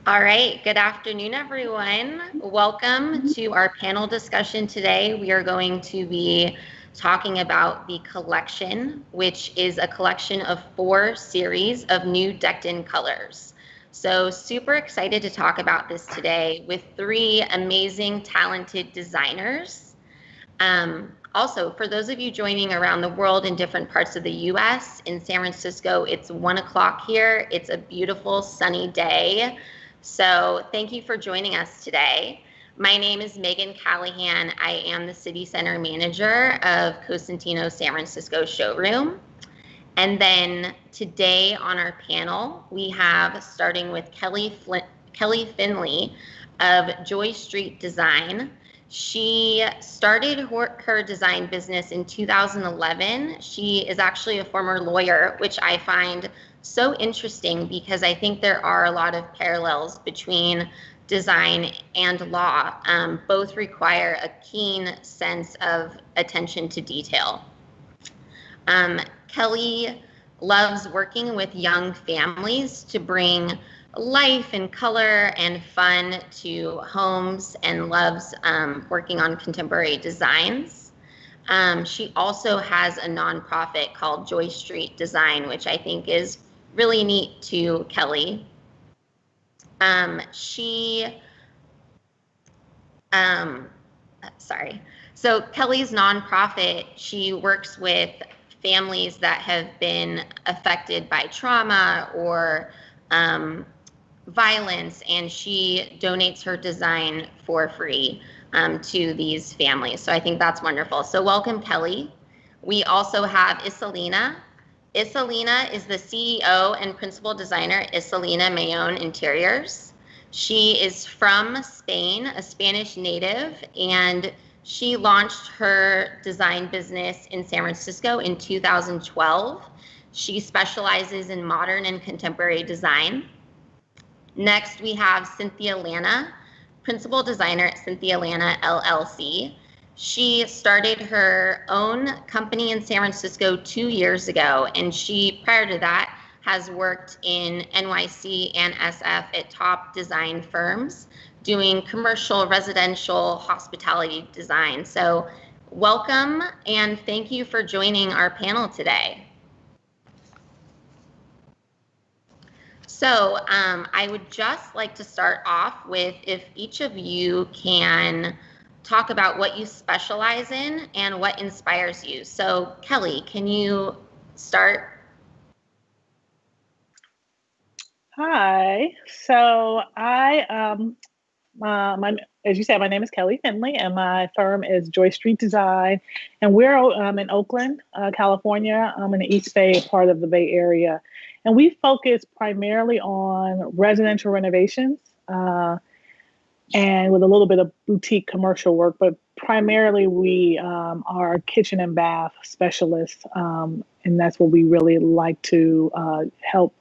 All right, good afternoon, everyone. Welcome to our panel discussion today. We are going to be talking about the collection, which is a collection of 4 series of new decked-in colors. So super excited to talk about this today with 3 amazing, talented designers. Also, for those of you joining around the world in different parts of the US, in San Francisco, it's 1 o'clock here. It's a beautiful sunny day. So thank you for joining us today. My name is Megan Callahan. I am the City Center Manager of Cosentino San Francisco showroom. And then today on our panel, we have, starting with Kelly Finley of Joy Street Design. She started her design business in 2011. She is actually a former lawyer, which I find so interesting because I think there are a lot of parallels between design and law. Both require a keen sense of attention to detail. Kelly loves working with young families to bring life and color and fun to homes and loves working on contemporary designs. She also has a nonprofit called Joy Street Design, which I think is really neat to Kelly. So Kelly's nonprofit, she works with families that have been affected by trauma or violence, and she donates her design for free to these families. So I think that's wonderful. So welcome, Kelly. We also have Iselina. Iselina is the CEO and principal designer, Iselina Mayón Interiors. She is from Spain, a Spanish native, and she launched her design business in San Francisco in 2012. She specializes in modern and contemporary design. Next, we have Cynthia Lana, principal designer at Cynthia Lana LLC. She started her own company in San Francisco 2 years ago, and she, prior to that, has worked in NYC and SF at top design firms doing commercial, residential, hospitality design. So welcome, and thank you for joining our panel today. So I would just like to start off with if each of you can talk about what you specialize in and what inspires you. So Kelly, can you start? Hi, so as you said, my name is Kelly Finley, and my firm is Joy Street Design, and we're in Oakland, California. I'm in the East Bay, part of the Bay Area, and we focus primarily on residential renovations and with a little bit of boutique commercial work, but primarily we are kitchen and bath specialists, and that's what we really like to help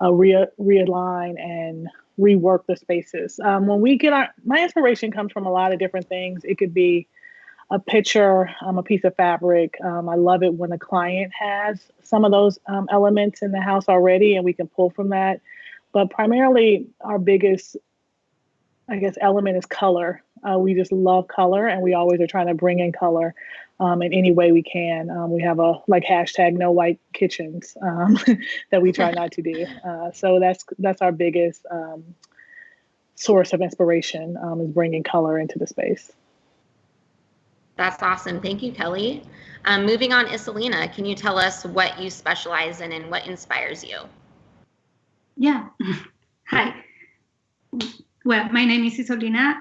realign and rework the spaces. When we get my inspiration comes from a lot of different things. It could be a picture, a piece of fabric. I love it when a client has some of those elements in the house already, and we can pull from that. But primarily, our biggest, I guess, element is color. We just love color, and we always are trying to bring in color in any way we can. We have a hashtag no white kitchens that we try not to do. So that's our biggest source of inspiration is bringing color into the space. That's awesome. Thank you, Kelly. Moving on, Iselina, can you tell us what you specialize in and what inspires you? Yeah. Hi. Well, my name is Iselina.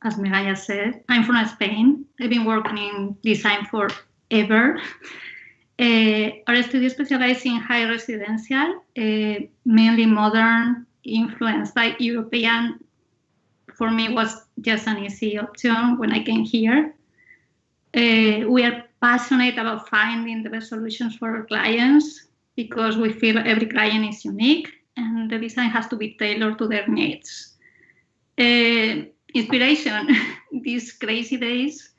As Megaya said, I'm from Spain. I've been working in design forever. Our studio specializes in high residential, mainly modern, influenced by European. For me, it was just an easy option when I came here. We are passionate about finding the best solutions for our clients because we feel every client is unique and the design has to be tailored to their needs. Inspiration, these crazy days,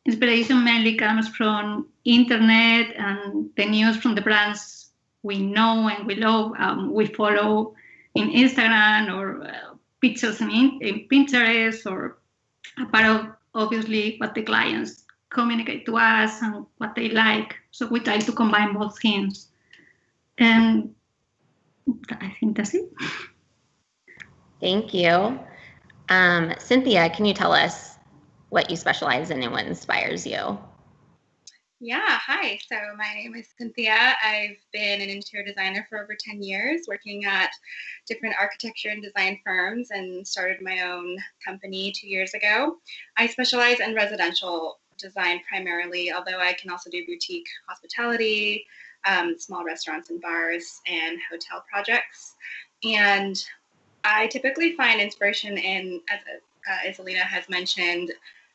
inspiration mainly comes from internet and the news from the brands we know and we love, we follow in Instagram or pictures in Pinterest, or a part of obviously what the clients communicate to us and what they like. So we try to combine both things. And I think that's it. Thank you. Cynthia, can you tell us what you specialize in and what inspires you? Yeah, hi. So my name is Cynthia. I've been an interior designer for over 10 years, working at different architecture and design firms, and started my own company 2 years ago. I specialize in residential design primarily, although I can also do boutique hospitality, small restaurants and bars, and hotel projects. And I typically find inspiration in, as Isolina has mentioned,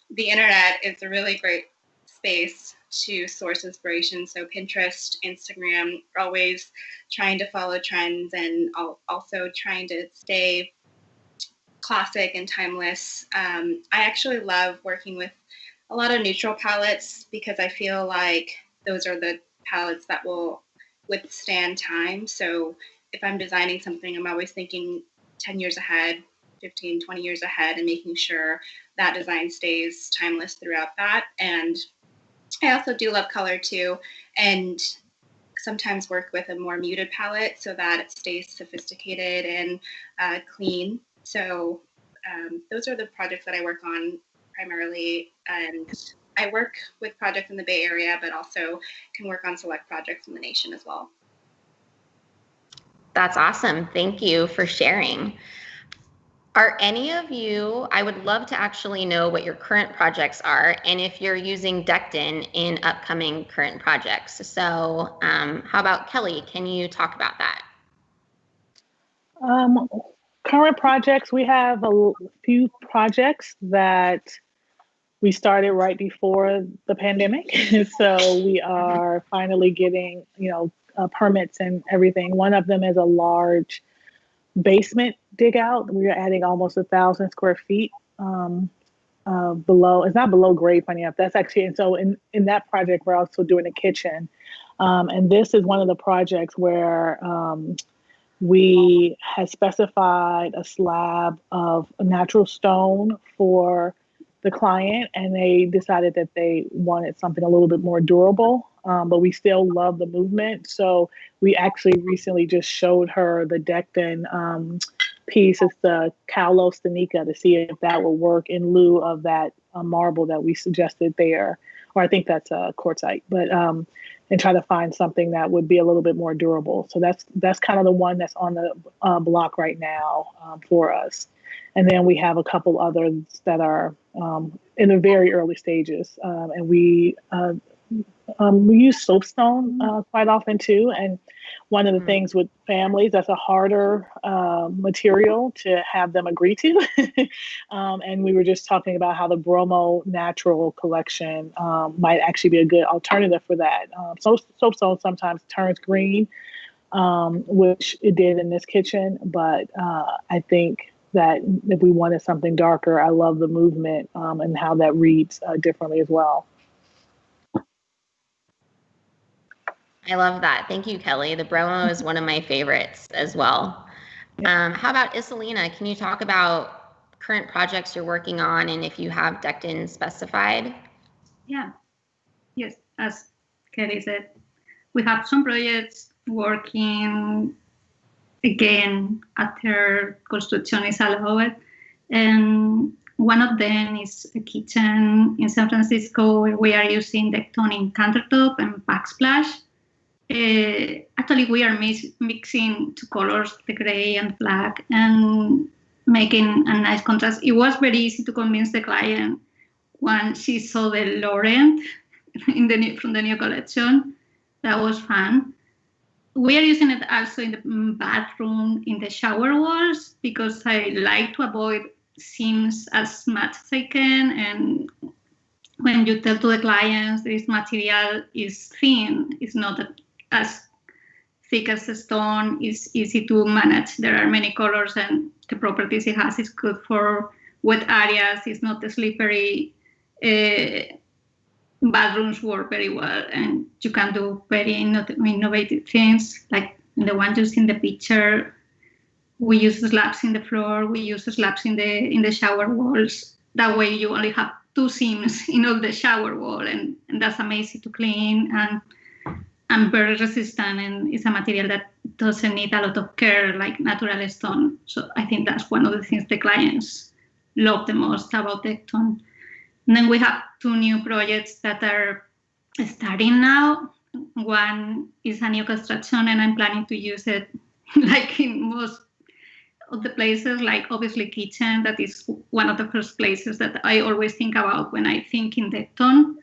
the internet is a really great space to source inspiration. So Pinterest, Instagram, always trying to follow trends and also trying to stay classic and timeless. I actually love working with a lot of neutral palettes because I feel like those are the palettes that will withstand time. So if I'm designing something, I'm always thinking 10 years ahead, 15, 20 years ahead, and making sure that design stays timeless throughout that. And I also do love color too, and sometimes work with a more muted palette so that it stays sophisticated and clean. So those are the projects that I work on primarily, and I work with projects in the Bay Area, but also can work on select projects in the nation as well. That's awesome. Thank you for sharing. Are any of you, I would love to actually know what your current projects are and if you're using Decton in upcoming current projects. So how about Kelly? Can you talk about that? Current projects, we have a few projects that we started right before the pandemic. So we are finally getting, permits and everything. One of them is a large basement dig out. We are adding almost 1,000 square feet below. It's not below grade, funny enough. That's actually, and so in that project, we're also doing a kitchen. And this is one of the projects where we had specified a slab of natural stone for the client, and they decided that they wanted something a little bit more durable, but we still love the movement. So we actually recently just showed her the Decton piece. It's the Calo Stanica, to see if that will work in lieu of that marble that we suggested there, or I think that's a quartzite, but and try to find something that would be a little bit more durable. So that's kind of the one that's on the block right now for us. And then we have a couple others that are in the very early stages, and we use soapstone quite often too. And one of the things with families, that's a harder material to have them agree to. And we were just talking about how the Bromo Natural collection might actually be a good alternative for that. Soapstone sometimes turns green, which it did in this kitchen, but I think that if we wanted something darker, I love the movement and how that reads differently as well. I love that. Thank you, Kelly. The Bromo is one of my favorites as well. How about Isolina? Can you talk about current projects you're working on and if you have Decton specified? Yeah. Yes, as Kelly said, we have some projects working again after construction is allowed. And one of them is a kitchen in San Francisco where we are using Decton in countertop and backsplash. Actually, we are mixing two colors, the gray and black, and making a nice contrast. It was very easy to convince the client when she saw the Laurent from the new collection. That was fun. We are using it also in the bathroom, in the shower walls, because I like to avoid seams as much as I can. And when you tell to the clients this material is thin, it's not as thick as the stone, it's easy to manage. There are many colors, and the properties it has is good for wet areas. It's not slippery. bathrooms work very well, and you can do very innovative things. Like the one you see in the picture, we use slabs in the floor, we use slabs in the shower walls. That way you only have 2 seams in all the shower wall, and that's amazing to clean and very resistant, and it's a material that doesn't need a lot of care like natural stone. So I think that's one of the things the clients love the most about Decton. And then we have 2 new projects that are starting now. One is a new construction, and I'm planning to use it like in most of the places, like obviously kitchen. That is one of the first places that I always think about when I think in Decton.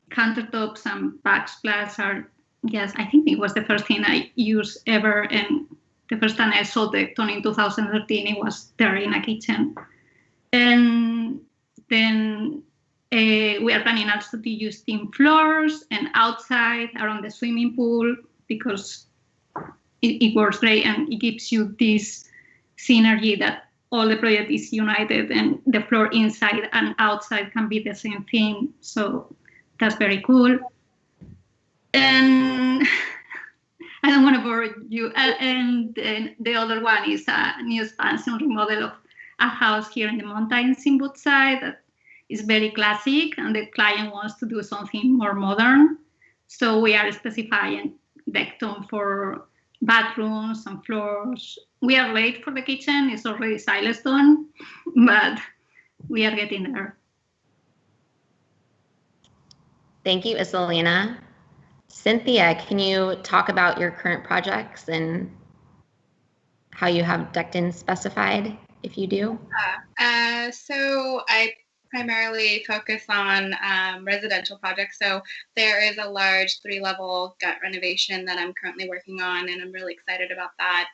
Countertops and backsplash are, yes, I think it was the first thing I used ever. And the first time I saw Decton in 2013, it was there in a kitchen. And then we are planning also to use thin floors and outside around the swimming pool, because it works great and it gives you this synergy that all the project is united and the floor inside and outside can be the same thing. So that's very cool. And I don't want to bore you. And the other one is a new expansion remodel of a house here in the mountains in Woodside that is very classic, and the client wants to do something more modern. So we are specifying Decton for bathrooms and floors. We are late for the kitchen. It's already silestone, but we are getting there. Thank you, Isolina. Cynthia, can you talk about your current projects and how you have Decton specified, if you do? So I primarily focus on residential projects. So there is a large 3-level gut renovation that I'm currently working on, and I'm really excited about that,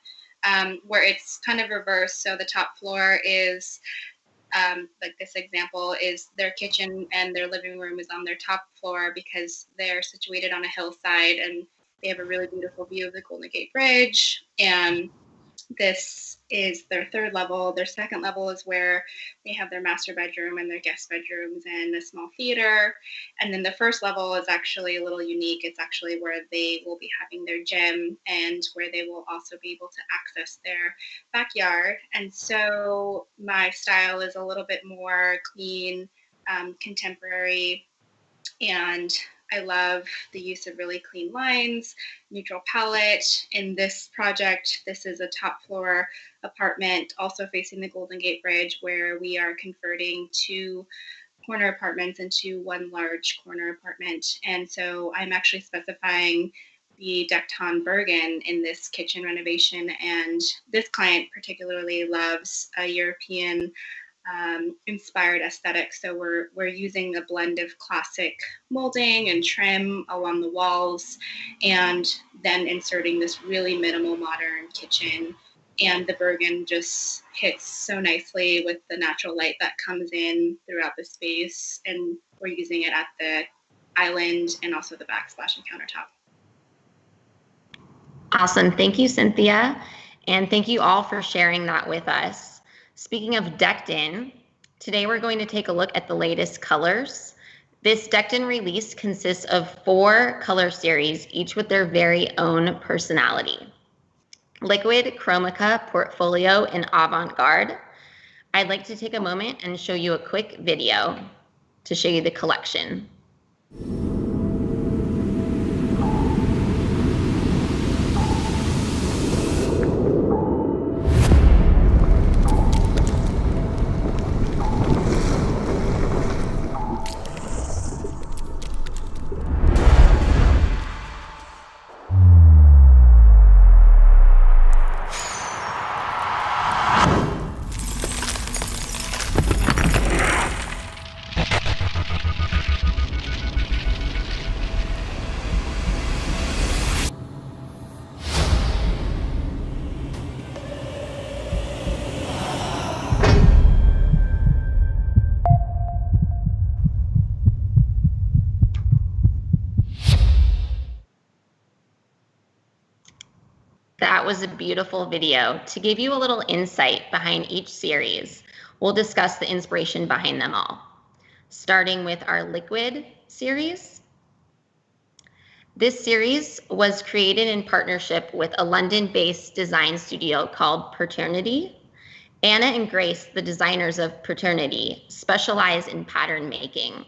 where it's kind of reversed. So the top floor is, like this example, is their kitchen and their living room is on their top floor because they're situated on a hillside and they have a really beautiful view of the Golden Gate Bridge. And this is their 3rd level. Their 2nd level is where they have their master bedroom and their guest bedrooms and a small theater. And then the 1st level is actually a little unique. It's actually where they will be having their gym and where they will also be able to access their backyard. And so my style is a little bit more clean, contemporary, and I love the use of really clean lines, neutral palette. In this project, this is a top floor apartment also facing the Golden Gate Bridge, where we are converting 2 corner apartments into 1 large corner apartment. And so I'm actually specifying the Decton Bergen in this kitchen renovation. And this client particularly loves a European inspired aesthetic. So we're using a blend of classic molding and trim along the walls, and then inserting this really minimal modern kitchen. And the Bergen just hits so nicely with the natural light that comes in throughout the space. And we're using it at the island and also the backsplash and countertop. Awesome. Thank you, Cynthia. And thank you all for sharing that with us. Speaking of Decton, today we're going to take a look at the latest colors. This Decton release consists of 4 color series, each with their very own personality. Liquid, Chromica, Portfolio, and Avant-Garde. I'd like to take a moment and show you a quick video to show you the collection. That was a beautiful video. To give you a little insight behind each series, we'll discuss the inspiration behind them all. starting with our liquid series. This series was created in partnership with a London-based design studio called Paternity. Anna and Grace, the designers of Paternity, specialize in pattern making.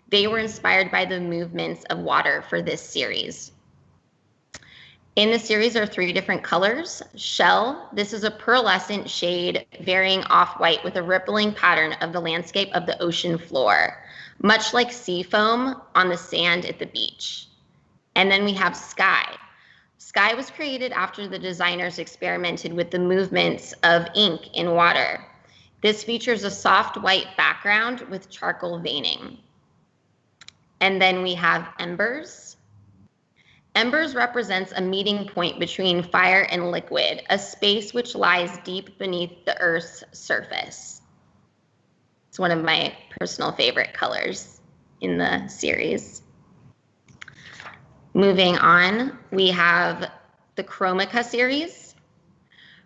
They were inspired by the movements of water for this series. In the series are 3 different colors. Shell, this is a pearlescent shade varying off-white with a rippling pattern of the landscape of the ocean floor, much like sea foam on the sand at the beach. And then we have Sky. Sky was created after the designers experimented with the movements of ink in water. This features a soft white background with charcoal veining. And then we have Embers. Embers represents a meeting point between fire and liquid, a space which lies deep beneath the Earth's surface. It's one of my personal favorite colors in the series. Moving on, we have the Chromica series.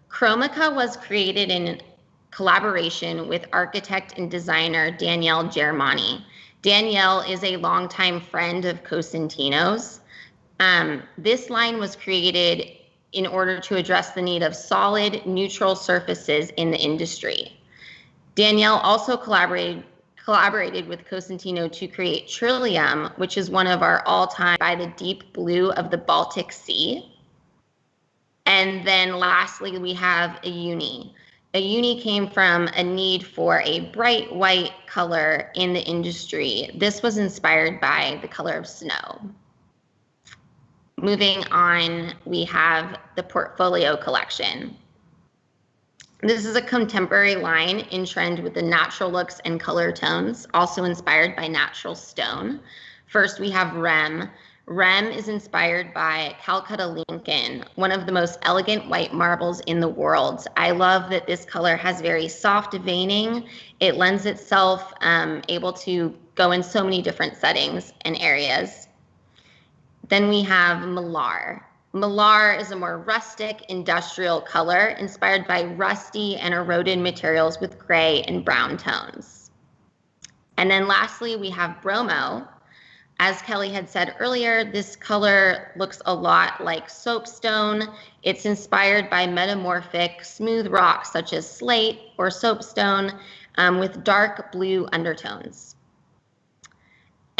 Chromica was created in collaboration with architect and designer Danielle Germani. Danielle is a longtime friend of Cosentino's. This line was created in order to address the need of solid, neutral surfaces in the industry. Danielle also collaborated with Cosentino to create Trillium, which is one of our all-time by the deep blue of the Baltic Sea. And then lastly, we have a uni. A uni came from a need for a bright white color in the industry. This was inspired by the color of snow. Moving on, we have the Portfolio collection. This is a contemporary line in trend with the natural looks and color tones, also inspired by natural stone. First, we have Rem. Rem is inspired by Calcutta Lincoln, one of the most elegant white marbles in the world. I love that this color has very soft veining. It lends itself able to go in so many different settings and areas. Then we have Malar. Malar is a more rustic, industrial color inspired by rusty and eroded materials with gray and brown tones. And then lastly, we have Bromo. As Kelly had said earlier, this color looks a lot like soapstone. It's inspired by metamorphic, smooth rocks such as slate or soapstone with dark blue undertones.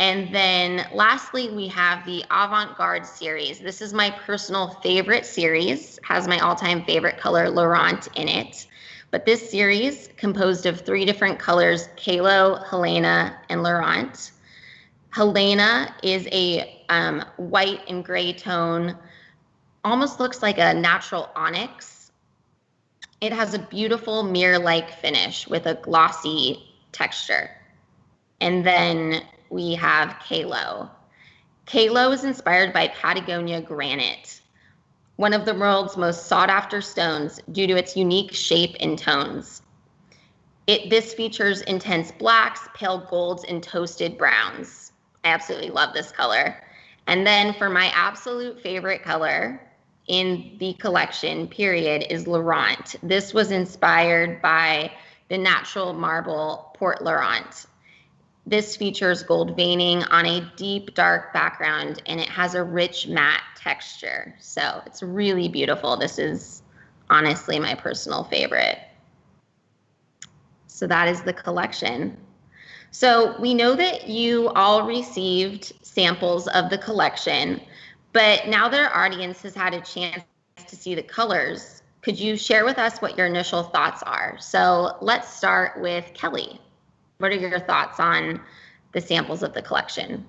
And then lastly, we have the Avant-Garde Series. This is my personal favorite series, has my all-time favorite color, Laurent, in it. But this series, composed of 3 different colors, Kalo, Helena, and Laurent. Helena is a white and gray tone, almost looks like a natural onyx. It has a beautiful mirror-like finish with a glossy texture. And then we have Kalo. Kalo is inspired by Patagonia granite, one of the world's most sought-after stones due to its unique shape and tones. This features intense blacks, pale golds, and toasted browns. I absolutely love this color. And then for my absolute favorite color in the collection, period, is Laurent. This was inspired by the natural marble Port Laurent. This features gold veining on a deep, dark background, and it has a rich matte texture. So it's really beautiful. This is honestly my personal favorite. So that is the collection. So we know that you all received samples of the collection, but now that our audience has had a chance to see the colors, could you share with us what your initial thoughts are? So let's start with Kelly. What are your thoughts on the samples of the collection?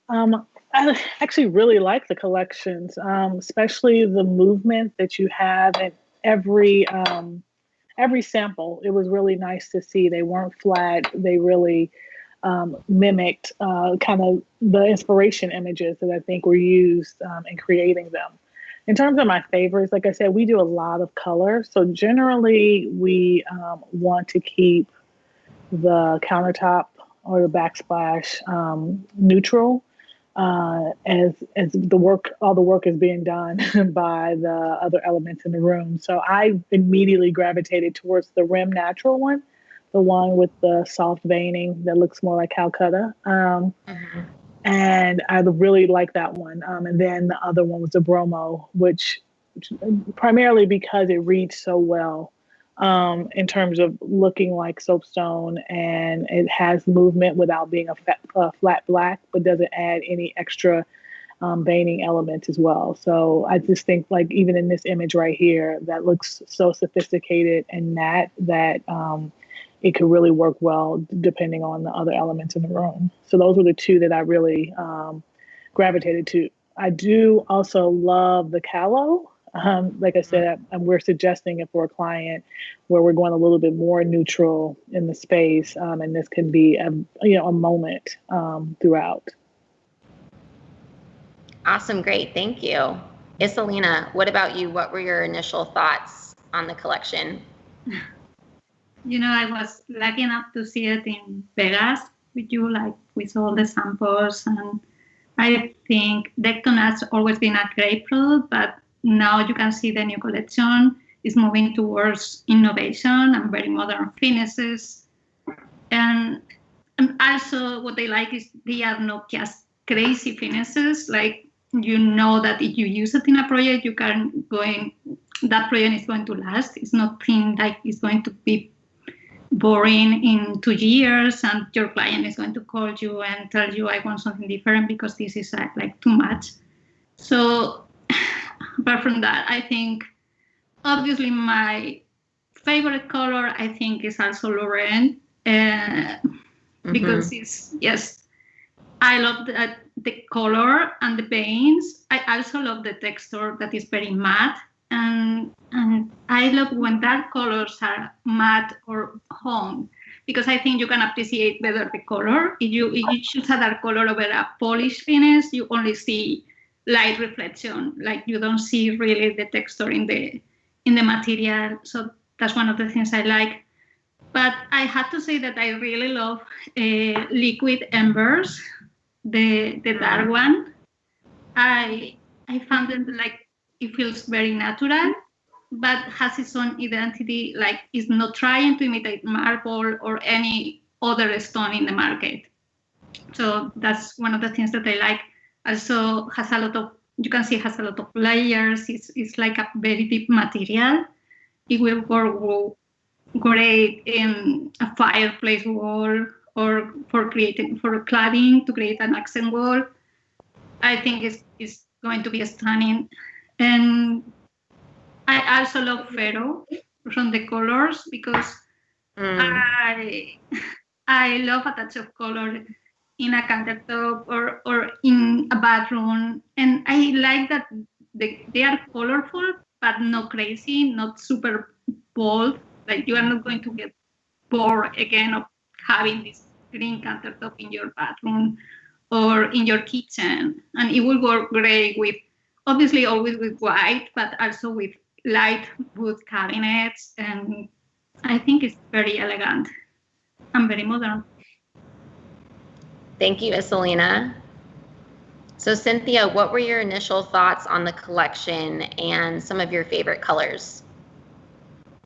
I actually really like the collections, especially the movement that you have in every sample. It was really nice to see. They weren't flat. They really mimicked kind of the inspiration images that I think were used in creating them. In terms of my favorites, like I said, we do a lot of color. So generally, we want to keep the countertop or the backsplash neutral as all the work is being done by the other elements in the room. So I immediately gravitated towards the rim natural one the one with the soft veining that looks more like Calcutta. And I really like that one. And then the other one was the Bromo, which primarily because it reads so well in terms of looking like soapstone, and it has movement without being a flat black, but doesn't add any extra veining elements as well. So I just think, like, even in this image right here, that looks so sophisticated and matte that it could really work well depending on the other elements in the room. So those were the two that I really gravitated to. I do also love the Callow. Like I said, we're suggesting it for a client where we're going a little bit more neutral in the space, and this can be a moment throughout. Awesome, great, thank you. Iselina, what about you? What were your initial thoughts on the collection? I was lucky enough to see it in Vegas with you, like with all the samples. And I think Decton has always been a great product, but now you can see the new collection is moving towards innovation and very modern finishes. And also what I like is they are not just crazy finishes. Like, that if you use it in a project, that project is going to last. It's not like it's going to be boring in 2 years and your client is going to call you and tell you, I want something different because this is like too much. So apart from that, I think obviously my favorite color, I think, is also Lorraine, because I love the color and the veins. I also love the texture that is very matte. And I love when dark colors are matte or honed, because I think you can appreciate better the color. If you choose a dark color over a polished finish, you only see light reflection. Like, you don't see really the texture in the material. So that's one of the things I like. But I have to say that I really love liquid embers, the dark one. I found it like, it feels very natural, but has its own identity. Like, it's not trying to imitate marble or any other stone in the market. So that's one of the things that I like. Also has a lot of, you can see it has a lot of layers. It's like a very deep material. It will work great in a fireplace wall or for cladding to create an accent wall. I think it's going to be stunning. And I also love Fero from the colors, because I love a touch of color in a countertop or in a bathroom. And I like that they are colorful, but not crazy, not super bold. Like, you are not going to get bored again of having this green countertop in your bathroom or in your kitchen. And it will work great with, obviously always with white, but also with light wood cabinets. And I think it's very elegant and very modern. Thank you, Iselina. So Cynthia, what were your initial thoughts on the collection and some of your favorite colors?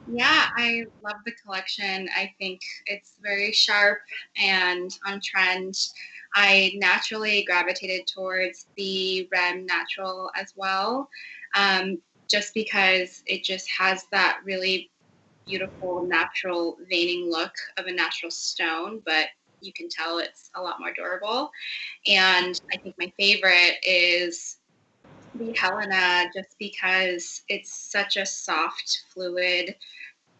Yeah, I love the collection. I think it's very sharp and on trend. I naturally gravitated towards the Rem Natural as well, just because it just has that really beautiful natural veining look of a natural stone, but you can tell it's a lot more durable. And I think my favorite is the Helena, just because it's such a soft, fluid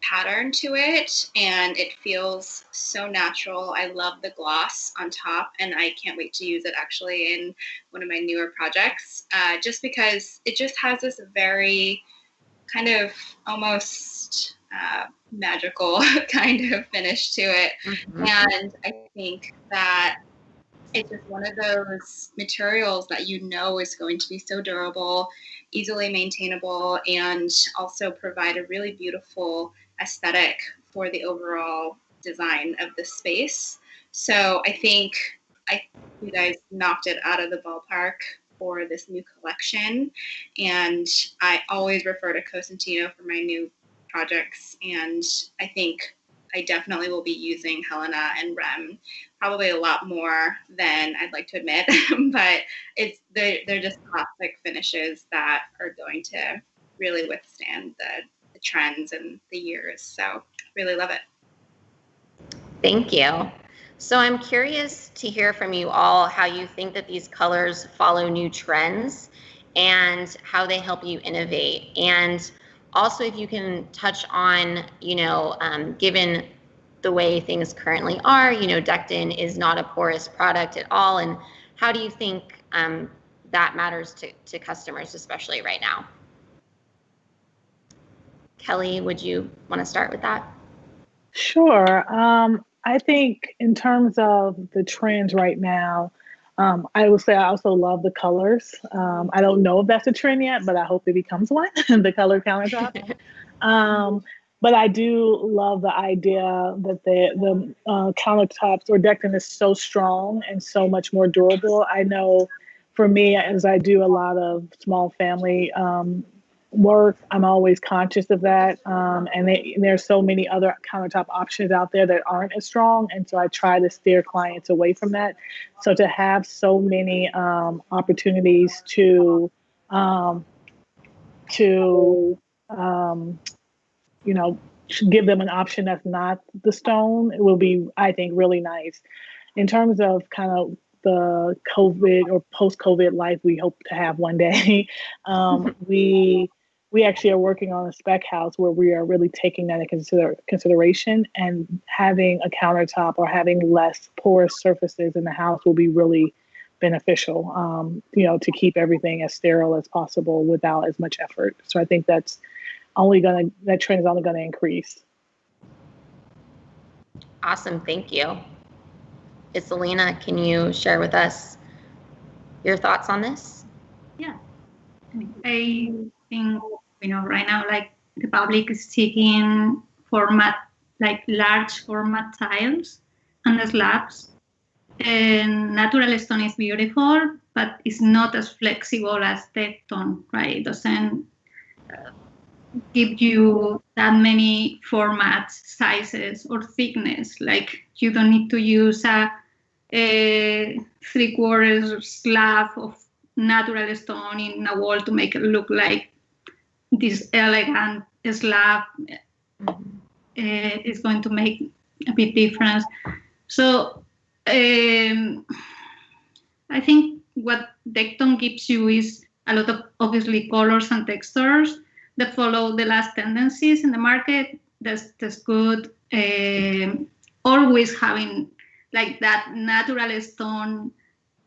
pattern to it, and it feels so natural. I love the gloss on top, and I can't wait to use it actually in one of my newer projects, just because it just has this very kind of almost magical kind of finish to it. And I think that it's just one of those materials that is going to be so durable, easily maintainable, and also provide a really beautiful aesthetic for the overall design of the space. So I think you guys knocked it out of the ballpark for this new collection. And I always refer to Cosentino for my new projects. And I think I definitely will be using Helena and Rem, probably a lot more than I'd like to admit, but they're just classic finishes that are going to really withstand the trends and the years. So really love it. Thank you. So I'm curious to hear from you all how you think that these colors follow new trends and how they help you innovate. And also if you can touch on, given the way things currently are, decked in is not a porous product at all. And how do you think that matters to customers, especially right now? Kelly, would you want to start with that? Sure. I think in terms of the trends right now, I would say I also love the colors. I don't know if that's a trend yet, but I hope it becomes one, the color countertop. But I do love the idea that the countertops or decking is so strong and so much more durable. I know for me, as I do a lot of small family work, I'm always conscious of that. And there's so many other countertop options out there that aren't as strong. And so I try to steer clients away from that. So to have so many opportunities to give them an option that's not the stone, it will be, I think, really nice. In terms of kind of the COVID or post-COVID life we hope to have one day, we actually are working on a spec house where we are really taking that into consideration, and having a countertop or having less porous surfaces in the house will be really beneficial, to keep everything as sterile as possible without as much effort. So I think that trend is only going to increase. Awesome, thank you. Isolina, can you share with us your thoughts on this? Yeah, I think, right now, like, the public is seeking format, like large format tiles and slabs. And natural stone is beautiful, but it's not as flexible as tecton, right? It doesn't give you that many formats, sizes, or thickness. Like, you don't need to use a 3/4 slab of natural stone in a wall to make it look like this elegant slab. Is going to make a big difference. So I think what Decton gives you is a lot of, obviously, colors and textures that follow the last tendencies in the market. That's good. Always having like that natural stone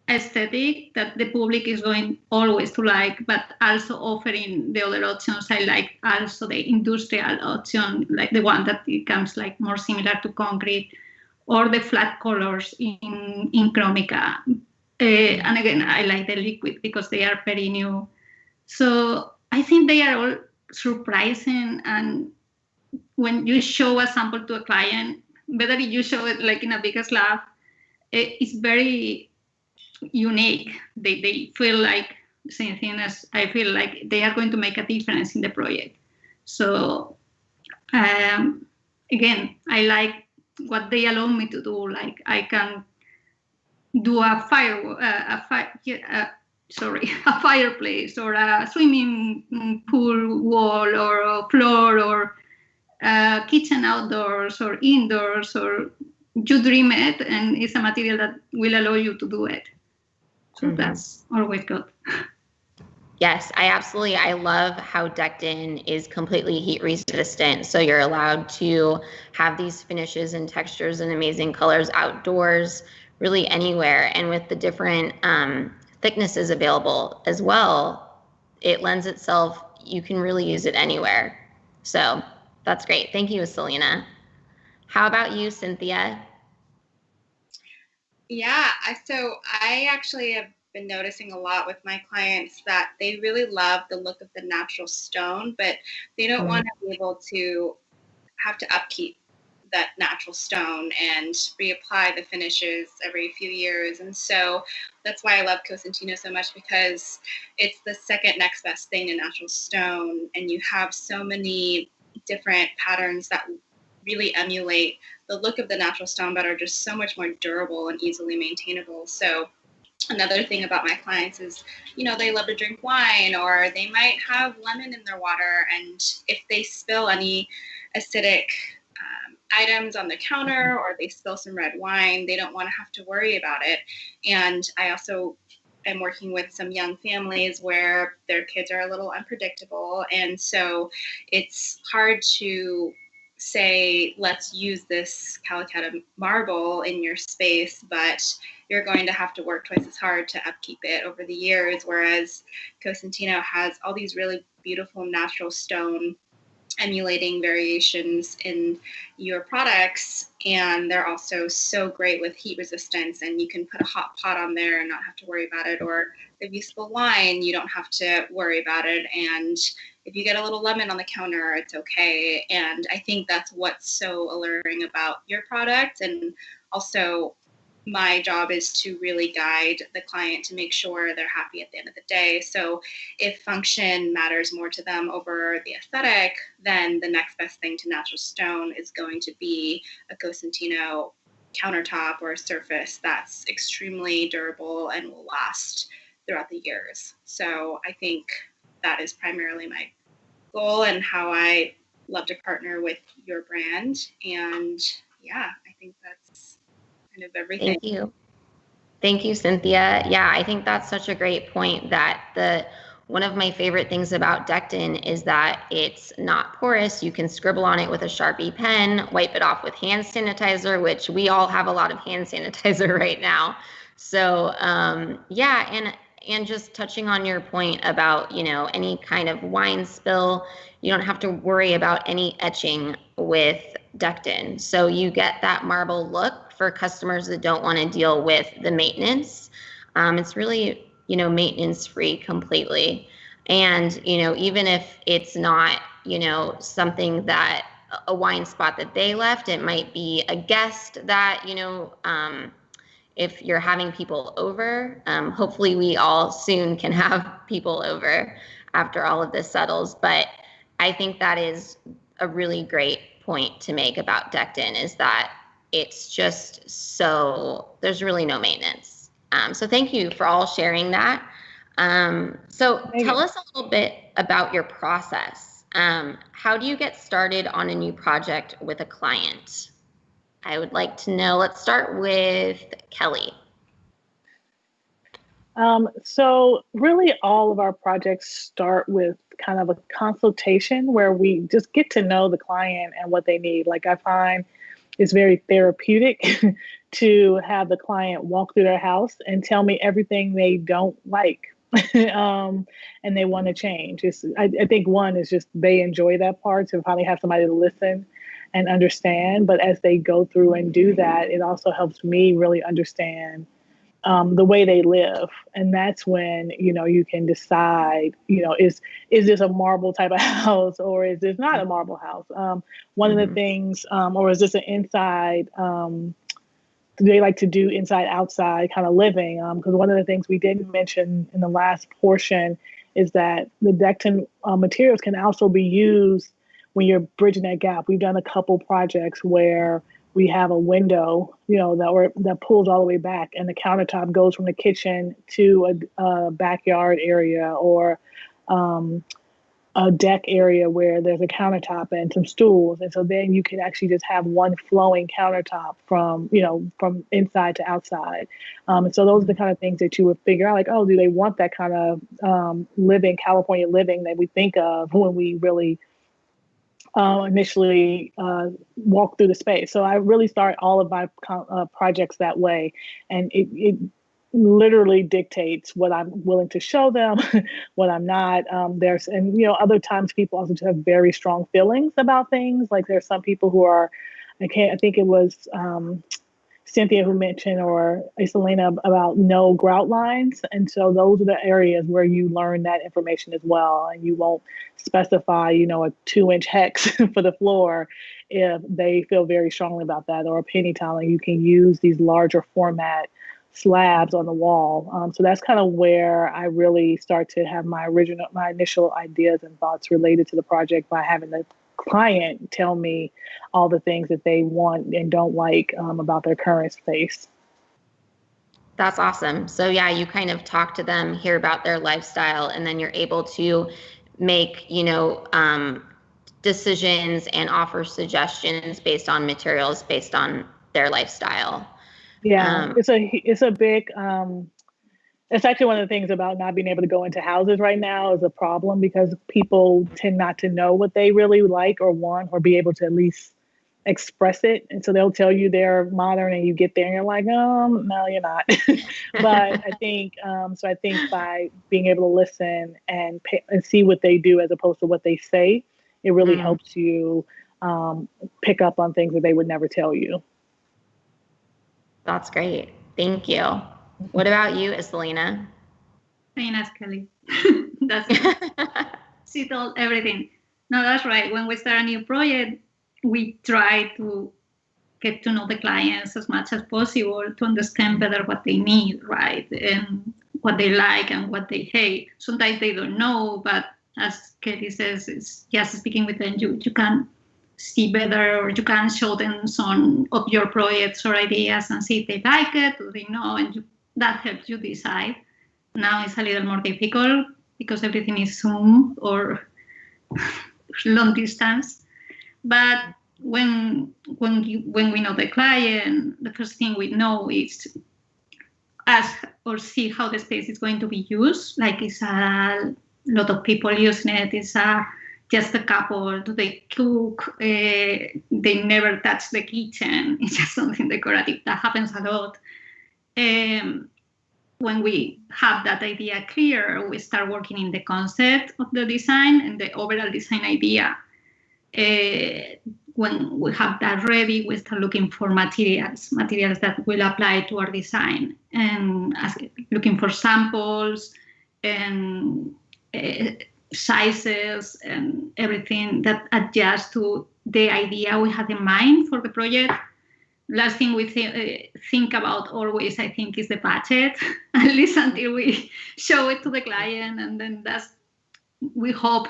aesthetic that the public is going always to like, but also offering the other options. I like also the industrial option, like the one that becomes like more similar to concrete, or the flat colors in Chromica. And again, I like the liquid because they are very new. So I think they are all surprising. And when you show a sample to a client, whether you show it like in a bigger slab, it's very unique. They feel like the same thing as I feel, like they are going to make a difference in the project. So again, I like what they allow me to do. Like, I can do a fireplace, or a swimming pool wall, or a floor, or a kitchen outdoors or indoors, or you dream it, and it's a material that will allow you to do it. So that's always good. Yes, I love how Decked In is completely heat resistant. So you're allowed to have these finishes and textures and amazing colors outdoors, really anywhere. And with the different thicknesses available as well, it lends itself, you can really use it anywhere. So that's great. Thank you, Selena. How about you, Cynthia? Yeah, so I actually have been noticing a lot with my clients that they really love the look of the natural stone, but they don't want to be able to have to upkeep that natural stone and reapply the finishes every few years. And so that's why I love Cosentino so much, because it's the second next best thing to natural stone, and you have so many different patterns that really emulate the look of the natural stone, but are just so much more durable and easily maintainable. So another thing about my clients is, they love to drink wine, or they might have lemon in their water. And if they spill any acidic items on the counter, or they spill some red wine, they don't want to have to worry about it. And I also am working with some young families where their kids are a little unpredictable. And so it's hard to say, let's use this Calicut marble in your space, but you're going to have to work twice as hard to upkeep it over the years. Whereas Cosentino has all these really beautiful natural stone emulating variations in your products, and they're also so great with heat resistance, and you can put a hot pot on there and not have to worry about it. Or if you spill wine, you don't have to worry about it. And if you get a little lemon on the counter, it's okay. And I think that's what's so alluring about your product. And also, my job is to really guide the client to make sure they're happy at the end of the day. So if function matters more to them over the aesthetic, then the next best thing to natural stone is going to be a Cosentino countertop or a surface that's extremely durable and will last throughout the years. So I think that is primarily my goal and how I love to partner with your brand. And yeah, I think that's kind of everything. Thank you. Thank you, Cynthia. Yeah, I think that's such a great point, that one of my favorite things about Dectin is that it's not porous. You can scribble on it with a Sharpie pen, wipe it off with hand sanitizer, which we all have a lot of hand sanitizer right now. So yeah, and just touching on your point about, any kind of wine spill, you don't have to worry about any etching with Dectin. So you get that marble look for customers that don't want to deal with the maintenance. It's really, maintenance free completely. And, even if it's not, something that a wine spot that they left, it might be a guest that, if you're having people over, hopefully we all soon can have people over after all of this settles. But I think that is a really great point to make about Dectin, is that it's just there's really no maintenance. So thank you for all sharing that. So tell us a little bit about your process. How do you get started on a new project with a client? I would like to know. Let's start with Kelly. So really all of our projects start with kind of a consultation where we just get to know the client and what they need. Like, I find it's very therapeutic to have the client walk through their house and tell me everything they don't like and they want to change. I think one is just they enjoy that part, to finally have somebody to listen and understand. But as they go through and do that, it also helps me really understand the way they live. And that's when, you can decide, is this a marble type of house, or is this not a marble house? One of the things, or is this an inside, they like to do inside outside kind of living? Because one of the things we didn't mention in the last portion is that the Dectin materials can also be used when you're bridging that gap. We've done a couple projects where we have a window, that pulls all the way back, and the countertop goes from the kitchen to a backyard area, or a deck area where there's a countertop and some stools. And so then you can actually just have one flowing countertop from inside to outside. And so those are the kind of things that you would figure out, like, oh, do they want that kind of California living that we think of when we really initially walk through the space. So I really start all of my projects that way. And it literally dictates what I'm willing to show them, what I'm not. Other times people also just have very strong feelings about things. Like, there's some people who are, I think it was Cynthia who mentioned, or Iselena, about no grout lines. And so those are the areas where you learn that information as well. And you won't specify, a 2-inch hex for the floor if they feel very strongly about that, or a penny tiling. You can use these larger format slabs on the wall. So that's kind of where I really start to have my initial ideas and thoughts related to the project, by having the client tell me all the things that they want and don't like about their current space. That's awesome. So yeah, you kind of talk to them, hear about their lifestyle, and then you're able to make, decisions and offer suggestions based on materials, based on their lifestyle. Yeah, it's a big, it's actually one of the things about not being able to go into houses right now is a problem, because people tend not to know what they really like or want, or be able to at least express it. And so they'll tell you they're modern, and you get there and you're like, no, you're not. But I think, I think by being able to listen and see what they do as opposed to what they say, it really helps you pick up on things that they would never tell you. That's great. Thank you. What about you, Iselina? Same as Kelly. She told everything. No, that's right. When we start a new project, we try to get to know the clients as much as possible to understand better what they need, right? And what they like and what they hate. Sometimes they don't know, but as Kelly says, it's just speaking with them, you can see better, or you can show them some of your projects or ideas and see if they like it or they know, and that helps you decide. Now it's a little more difficult because everything is Zoom or long distance. But when we know the client, the first thing we know is ask or see how the space is going to be used. Like, it's a lot of people using it. It's just a couple. Do they cook? They never touch the kitchen. It's just something decorative. That happens a lot. When we have that idea clear, we start working in the concept of the design and the overall design idea. When we have that ready, we start looking for materials that will apply to our design, and looking for samples and sizes and everything that adjusts to the idea we had in mind for the project. Last thing we think about always, I think, is the budget, at least until we show it to the client, and then we hope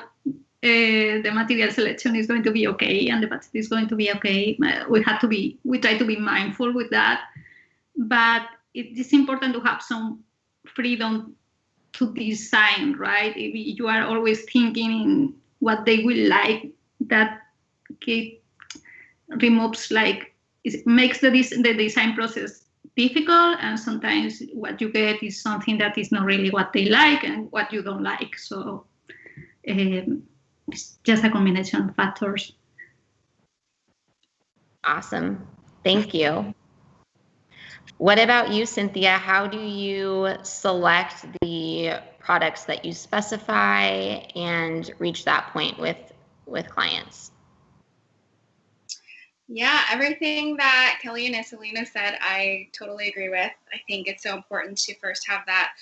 the material selection is going to be okay and the budget is going to be okay. We try to be mindful with that, but it is important to have some freedom to design, right? If you are always thinking in what they will like, that removes, it makes the design process difficult, and sometimes what you get is something that is not really what they like and what you don't like. So it's just a combination of factors. Awesome. Thank you. What about you, Cynthia? How do you select the products that you specify and reach that point with clients? Yeah, everything that Kelly and Iselina said, I totally agree with. I think it's so important to first have that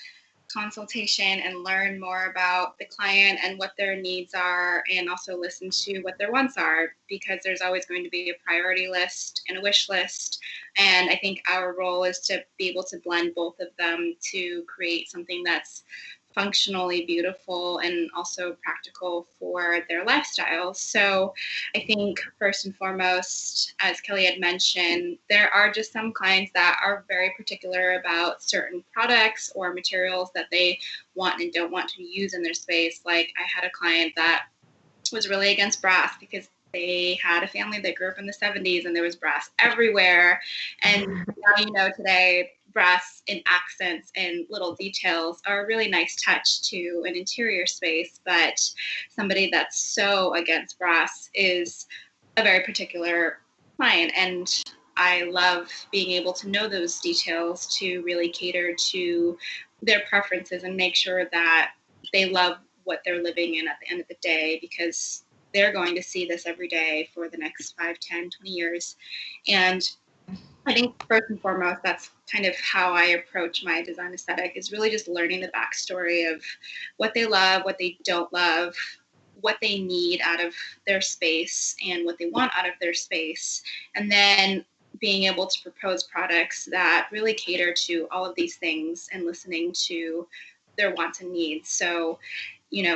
consultation and learn more about the client and what their needs are, and also listen to what their wants are, because there's always going to be a priority list and a wish list. And I think our role is to be able to blend both of them to create something that's functionally beautiful and also practical for their lifestyle. So I think first and foremost, as Kelly had mentioned, there are just some clients that are very particular about certain products or materials that they want and don't want to use in their space. Like, I had a client that was really against brass because they had a family that grew up in the 70s and there was brass everywhere. And now, today, brass in accents and little details are a really nice touch to an interior space, but somebody that's so against brass is a very particular client, and I love being able to know those details to really cater to their preferences and make sure that they love what they're living in at the end of the day, because they're going to see this every day for the next 5, 10, 20 years. And I think first and foremost, that's kind of how I approach my design aesthetic, is really just learning the backstory of what they love, what they don't love, what they need out of their space and what they want out of their space. And then being able to propose products that really cater to all of these things and listening to their wants and needs. So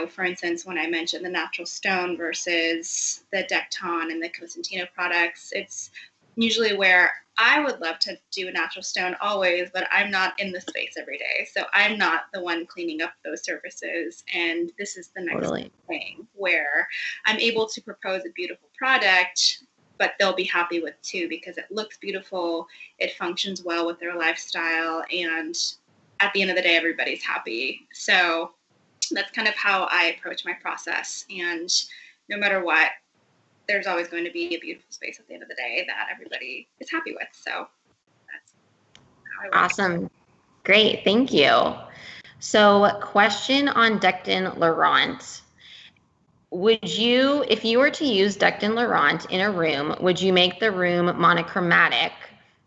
For instance, when I mentioned the natural stone versus the Decton and the Cosentino products, it's usually where I would love to do a natural stone always, but I'm not in the space every day. So I'm not the one cleaning up those surfaces. And this is the next thing where I'm able to propose a beautiful product, but they'll be happy with too, because it looks beautiful, it functions well with their lifestyle, and at the end of the day, everybody's happy. So that's kind of how I approach my process. And no matter what, there's always going to be a beautiful space at the end of the day that everybody is happy with. So that's how I work. Awesome. Great. Thank you. So question on Decton Laurent. Would you, if you were to use Decton Laurent in a room, would you make the room monochromatic,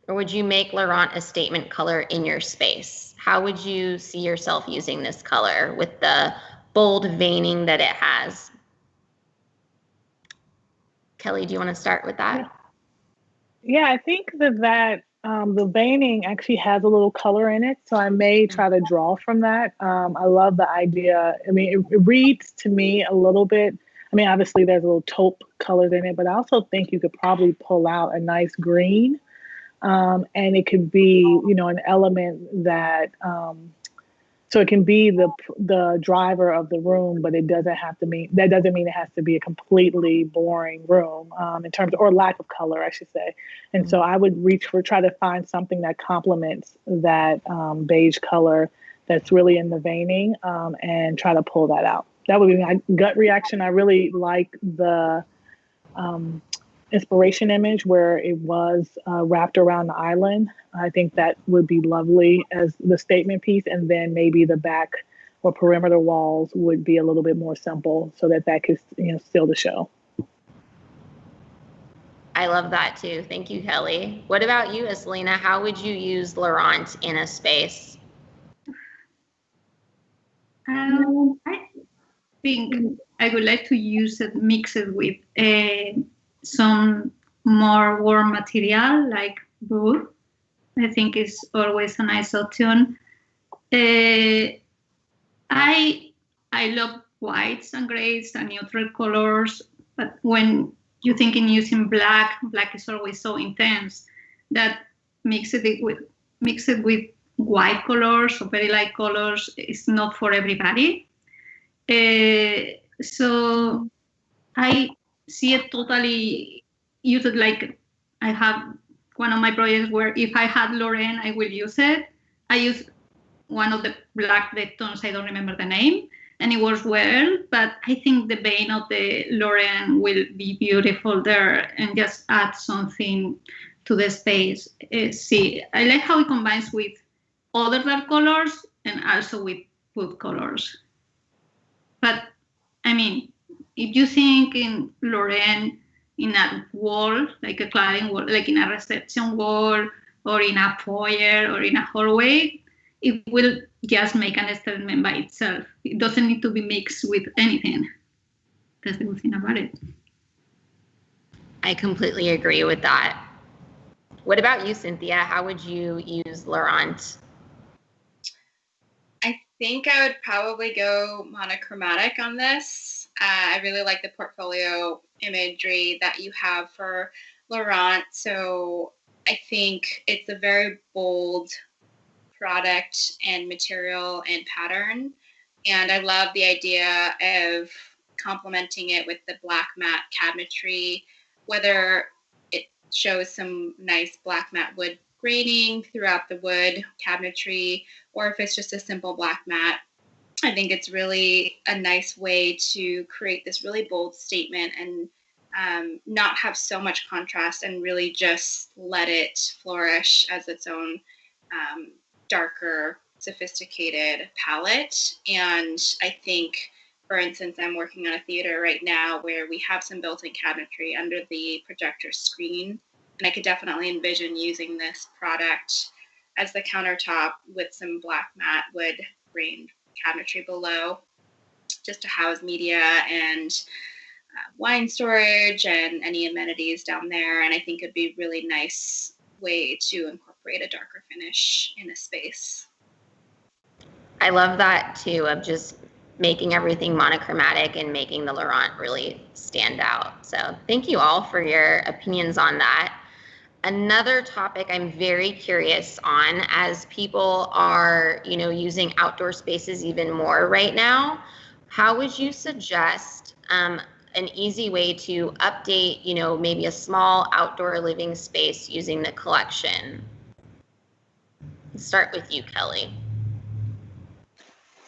or would you make Laurent a statement color in your space? How would you see yourself using this color with the bold veining that it has? Kelly, do you want to start with that? Yeah, I think that the veining actually has a little color in it, so I may try to draw from that. I love the idea. I mean, it reads to me a little bit. I mean, obviously there's a little taupe colors in it, but I also think you could probably pull out a nice green, and it could be, an element that. So it can be the driver of the room, but it doesn't have to mean it has to be a completely boring room in terms of, or lack of color, I should say. And so I would try to find something that complements that beige color that's really in the veining, and try to pull that out. That would be my gut reaction. I really like the inspiration image where it was wrapped around the island. I think that would be lovely as the statement piece, and then maybe the back or perimeter walls would be a little bit more simple so that could steal the show. I love that too. Thank you, Kelly. What about you, Iselina? How would you use Laurent in a space? I think I would like to use it, mix it with some more warm material like wood. I think it's always a nice option. I love whites and grays and neutral colors, but when you think in using black is always so intense that mix it with white colors or very light colors is not for everybody. So I see it totally use it like I have one of my projects where if I had Lorraine, I will use it. I use one of the black tones, I don't remember the name, and it works well, but I think the vein of the Lorraine will be beautiful there and just add something to the space. I like how it combines with other dark colors and also with wood colors. But I mean, if you think in Lorraine in a wall, like a cladding wall, like in a reception wall or in a foyer or in a hallway, it will just make an statement by itself. It doesn't need to be mixed with anything. That's the good thing about it. I completely agree with that. What about you, Cynthia? How would you use Laurent? I think I would probably go monochromatic on this. I really like the portfolio imagery that you have for Laurent. So I think it's a very bold product and material and pattern. And I love the idea of complementing it with the black matte cabinetry, whether it shows some nice black matte wood graining throughout the wood cabinetry, or if it's just a simple black matte. I think it's really a nice way to create this really bold statement and not have so much contrast and really just let it flourish as its own darker, sophisticated palette. And I think, for instance, I'm working on a theater right now where we have some built-in cabinetry under the projector screen. And I could definitely envision using this product as the countertop with some black matte wood grained cabinetry below, just to house media and wine storage and any amenities down there. And I think it'd be a really nice way to incorporate a darker finish in a space. I love that too, of just making everything monochromatic and making the Laurent really stand out. So thank you all for your opinions on that. Another topic I'm very curious on, as people are, using outdoor spaces even more right now, how would you suggest an easy way to update, maybe a small outdoor living space using the collection? Let's start with you, Kelly.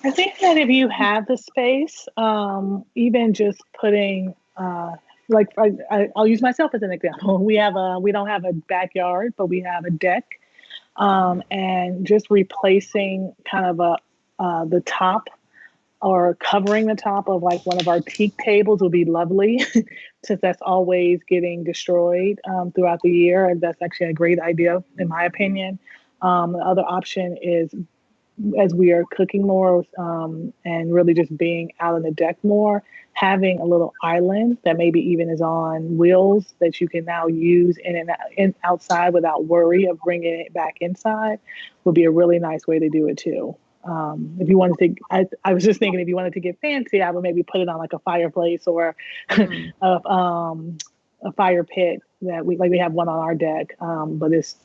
I think that if you have the space, even just putting, I'll use myself as an example. We don't have a backyard, but we have a deck, and just replacing kind of the top or covering the top of like one of our teak tables would be lovely, since that's always getting destroyed throughout the year, and that's actually a great idea in my opinion. The other option is, as we are cooking more and really just being out on the deck more, having a little island that maybe even is on wheels that you can now use in and outside without worry of bringing it back inside would be a really nice way to do it too. If you wanted to, I was just thinking if you wanted to get fancy, I would maybe put it on like a fireplace or a fire pit that we have one on our deck, but it's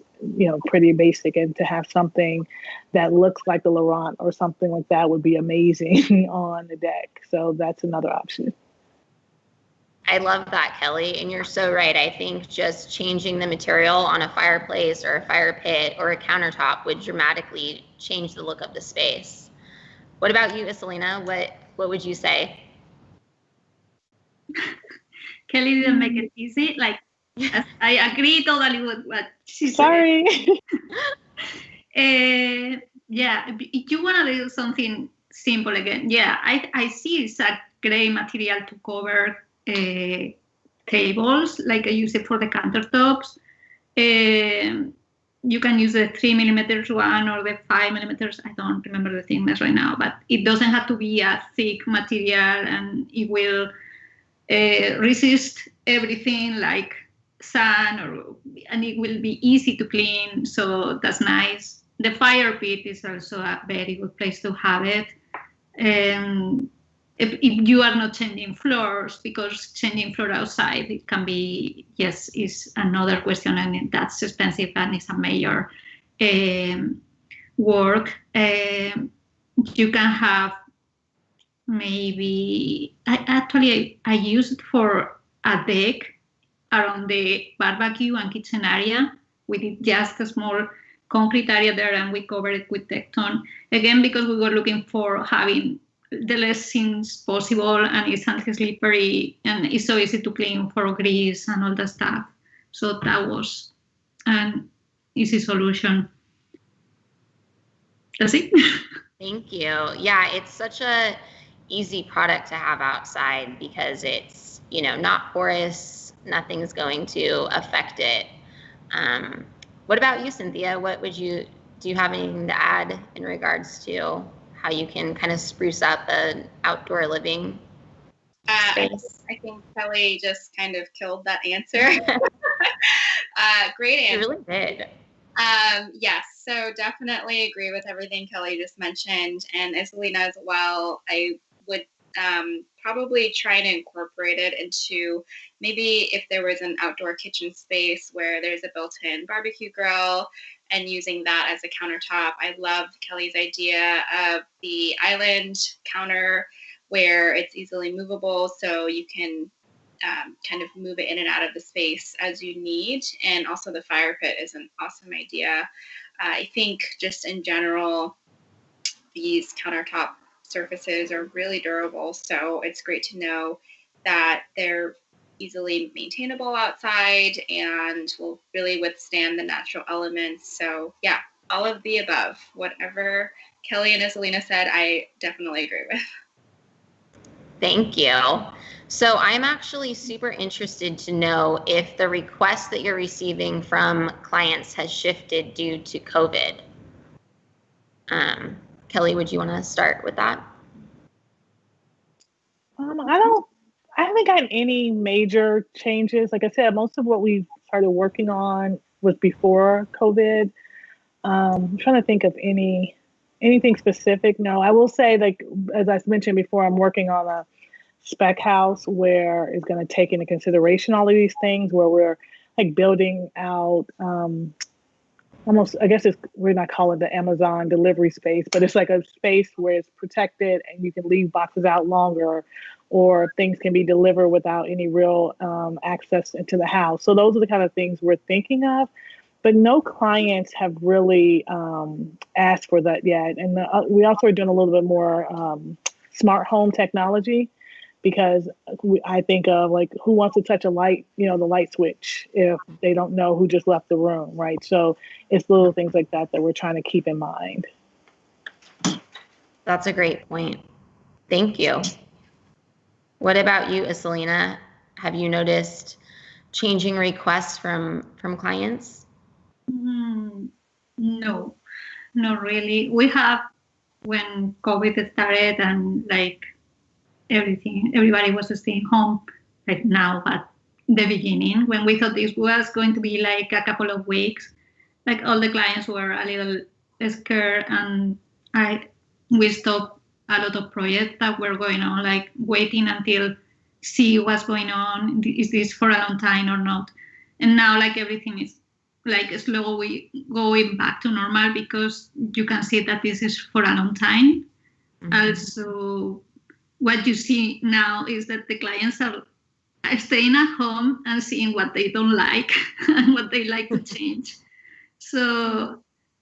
pretty basic, and to have something that looks like the Laurent or something like that would be amazing on the deck. So that's another option. I love that, Kelly, and you're so right. I think just changing the material on a fireplace or a fire pit or a countertop would dramatically change the look of the space. What about you, Iselina? What would you say? Kelly didn't make it easy. Like, I agree totally with what she said. Sorry. Yeah, if you want to do something simple again, yeah, I see it's a great material to cover tables, like I use it for the countertops. You can use the 3mm one or the 5mm. I don't remember the thickness right now, but it doesn't have to be a thick material, and it will resist everything like sun, and it will be easy to clean. So that's nice. The fire pit is also a very good place to have it. If you are not changing floors, because changing floor outside, it can be, yes, is another question, and that's expensive and it's a major work. You can have maybe, I use it for a deck around the barbecue and kitchen area. We did just a small concrete area there, and we covered it with Tecton. Again, because we were looking for having the less things possible, and it's anti-slippery, and it's so easy to clean for grease and all that stuff. So that was an easy solution. That's it. Thank you. Yeah, it's such a easy product to have outside because it's, not porous, nothing's going to affect it. What about you, Cynthia? Do you have anything to add in regards to how you can kind of spruce up an outdoor living space? I think Kelly just kind of killed that answer. Great answer. You really did. Yes, so definitely agree with everything Kelly just mentioned, and Iselina as well. I would probably try to incorporate it into, maybe if there was an outdoor kitchen space where there's a built-in barbecue grill, and using that as a countertop. I love Kelly's idea of the island counter where it's easily movable, so you can kind of move it in and out of the space as you need. And also the fire pit is an awesome idea. I think just in general, these countertop surfaces are really durable, so it's great to know that they're easily maintainable outside and will really withstand the natural elements. So yeah, all of the above. Whatever Kelly and Iselina said, I definitely agree with. Thank you. So I'm actually super interested to know if the request that you're receiving from clients has shifted due to COVID. Kelly, would you want to start with that? I haven't gotten any major changes. Like I said, most of what we started working on was before COVID. I'm trying to think of any anything specific, no. I will say, like, as I mentioned before, I'm working on a spec house where it's going to take into consideration all of these things, where we're like building out almost, I guess we're not calling it the Amazon delivery space, but it's like a space where it's protected and you can leave boxes out longer, or things can be delivered without any real access into the house. So those are the kind of things we're thinking of, but no clients have really asked for that yet. And we also are doing a little bit more smart home technology, because I think of, like, who wants to touch a light, the light switch, if they don't know who just left the room, right? So it's little things like that we're trying to keep in mind. That's a great point. Thank you. What about you, Iselina? Have you noticed changing requests from clients? No, not really. We have, when COVID started and like everybody was staying home, like now, but the beginning, when we thought this was going to be like a couple of weeks, like all the clients were a little scared, and we stopped a lot of projects that were going on, like waiting until see what's going on. Is this for a long time or not? And now, like, everything is like slowly going back to normal, because you can see that this is for a long time. Mm-hmm. Also, what you see now is that the clients are staying at home and seeing what they don't like and what they like to change. So,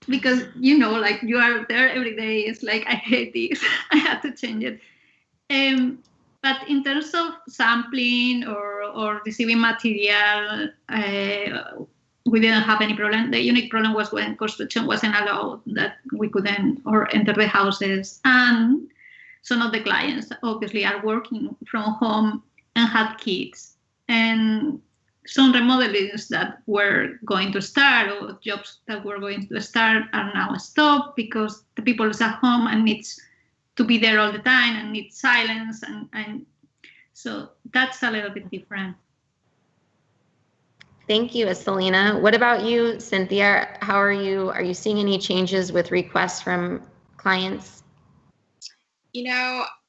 because, like, you are there every day, it's like, I hate this, I have to change it. But in terms of sampling or receiving material, we didn't have any problem. The unique problem was when construction wasn't allowed, that we couldn't enter the houses. And some of the clients obviously are working from home and have kids. And some remodelings that were going to start, or jobs that were going to start, are now stopped because the people is at home and needs to be there all the time and needs silence. And so that's a little bit different. Thank you, Iselina. What about you, Cynthia? How are you? Are you seeing any changes with requests from clients?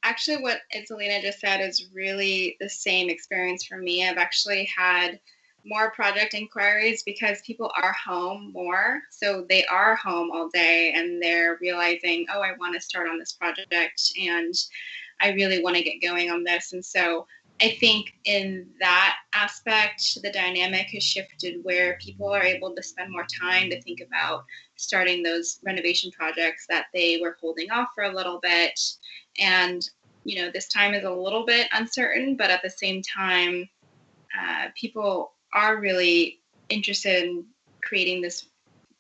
Actually what Iselina just said is really the same experience for me. I've actually had more project inquiries because people are home more. So they are home all day and they're realizing, oh, I want to start on this project and I really want to get going on this. And so I think in that aspect, the dynamic has shifted where people are able to spend more time to think about starting those renovation projects that they were holding off for a little bit. And, this time is a little bit uncertain, but at the same time, people are really interested in creating this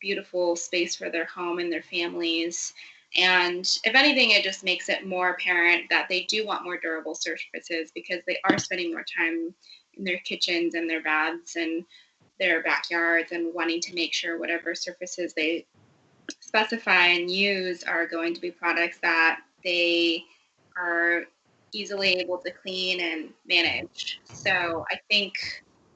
beautiful space for their home and their families. And if anything, it just makes it more apparent that they do want more durable surfaces, because they are spending more time in their kitchens and their baths and their backyards, and wanting to make sure whatever surfaces they specify and use are going to be products that they are easily able to clean and manage. So I think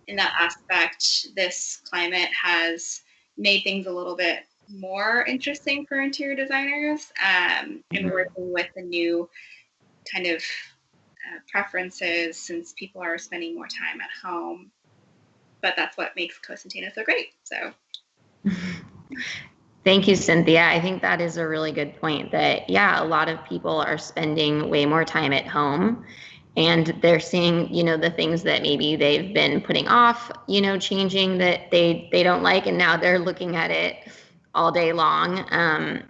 in that aspect, this climate has made things a little bit more interesting for interior designers, and working with the new kind of preferences, since people are spending more time at home. But that's what makes Cosentino so great. So thank you, Cynthia. I think that is a really good point, that, a lot of people are spending way more time at home, and they're seeing, the things that maybe they've been putting off, changing, that they don't like, and now they're looking at it all day long.